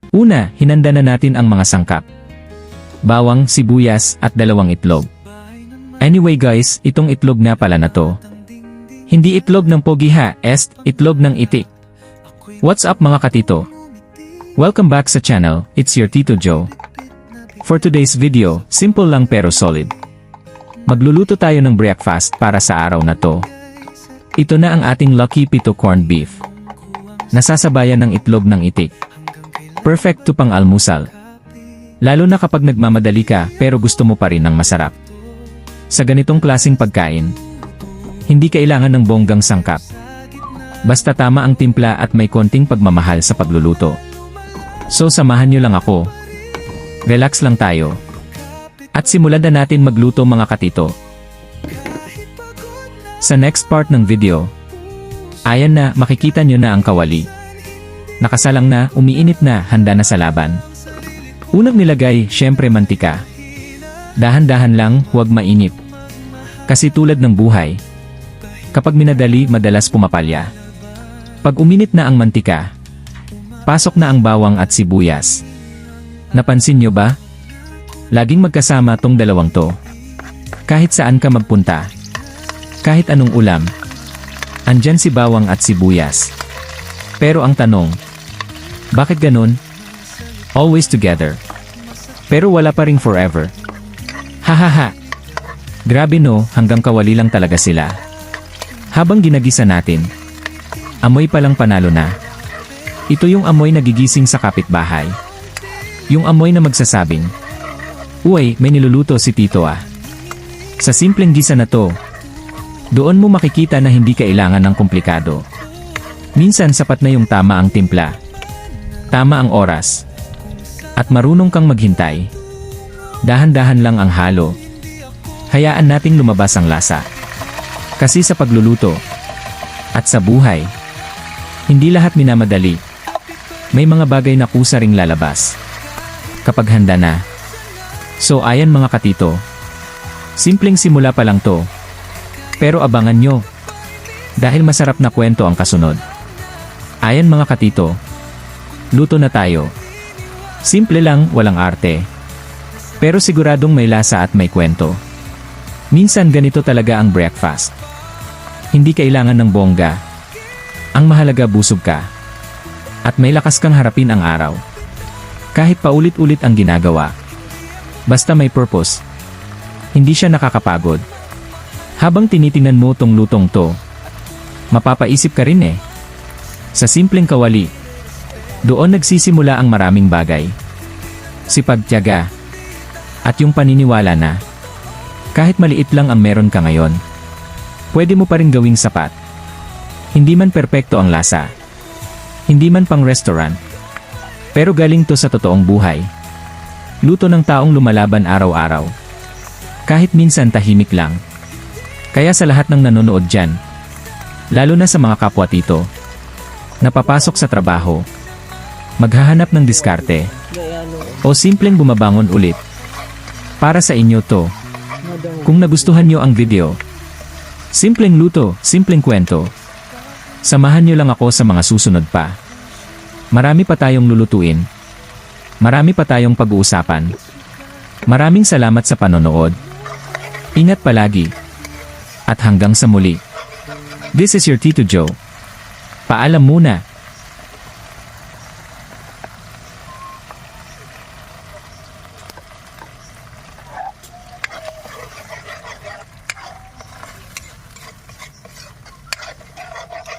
Una, hinanda na natin ang mga sangkap. Bawang, sibuyas, at 2 itlog. Anyway guys, itong itlog na pala na to. Hindi itlog ng pogi ha, itlog ng itik. What's up mga katito? Welcome back sa channel, it's your Tito Joe. For today's video, simple lang pero solid. Magluluto tayo ng breakfast para sa araw na to. Ito na ang ating Lucky Pito corned beef. Nasasabayan ng itlog ng itik. Perfect to pang almusal. Lalo na kapag nagmamadali ka pero gusto mo pa rin ng masarap. Sa ganitong klaseng pagkain, hindi kailangan ng bonggang sangkap. Basta tama ang timpla at may konting pagmamahal sa pagluluto. So samahan nyo lang ako. Relax lang tayo. At simulan na natin magluto mga katito. Sa next part ng video, ayan na, makikita nyo na ang kawali. Nakasalang na, umiinit na, handa na sa laban. Unang nilagay, syempre mantika. Dahan-dahan lang, huwag mainit. Kasi tulad ng buhay, kapag minadali, madalas pumapalya. Pag uminit na ang mantika, pasok na ang bawang at sibuyas. Napansin nyo ba? Laging magkasama tong dalawang to. Kahit saan ka magpunta, kahit anong ulam, andyan si bawang at sibuyas. Pero ang tanong, bakit ganun? Always together. Pero wala pa ring forever. Hahaha. Grabe no, hanggang kawali lang talaga sila. Habang ginagisa natin, amoy palang panalo na. Ito yung amoy na gigising sa kapitbahay. Yung amoy na magsasabing, uy, may niluluto si Tito ah. Sa simpleng gisa na to, doon mo makikita na hindi kailangan ng komplikado. Minsan sapat na yung tama ang timpla, tama ang oras, at marunong kang maghintay. Dahan-dahan lang ang halo. Hayaan nating lumabas ang lasa. Kasi sa pagluluto, at sa buhay, hindi lahat minamadali. May mga bagay na kusa ring lalabas kapag handa na. So ayan mga katito, simpleng simula pa lang to. Pero abangan nyo, dahil masarap na kwento ang kasunod. Ayan mga katito, luto na tayo. Simple lang, walang arte. Pero siguradong may lasa at may kwento. Minsan ganito talaga ang breakfast. Hindi kailangan ng bongga. Ang mahalaga busog ka. At may lakas kang harapin ang araw. Kahit paulit-ulit ang ginagawa. Basta may purpose. Hindi siya nakakapagod. Habang tinitingnan mo tong lutong to, mapapaisip ka rin eh. Sa simpleng kawali, doon nagsisimula ang maraming bagay. Sipag, tiyaga, at yung paniniwala na, kahit maliit lang ang meron ka ngayon, pwede mo pa rin gawing sapat. Hindi man perpekto ang lasa. Hindi man pang restaurant. Pero galing to sa totoong buhay. Luto ng taong lumalaban araw-araw. Kahit minsan tahimik lang. Kaya sa lahat ng nanonood dyan, lalo na sa mga kapwa tito, napapasok sa trabaho, maghahanap ng diskarte, o simpleng bumabangon ulit, para sa inyo to. Kung nagustuhan nyo ang video, simpleng luto, simpleng kwento, samahan nyo lang ako sa mga susunod pa. Marami pa tayong lulutuin. Marami pa tayong pag-uusapan. Maraming salamat sa panonood. Ingat palagi. At hanggang sa muli. This is your Tito Joe. Paalam muna.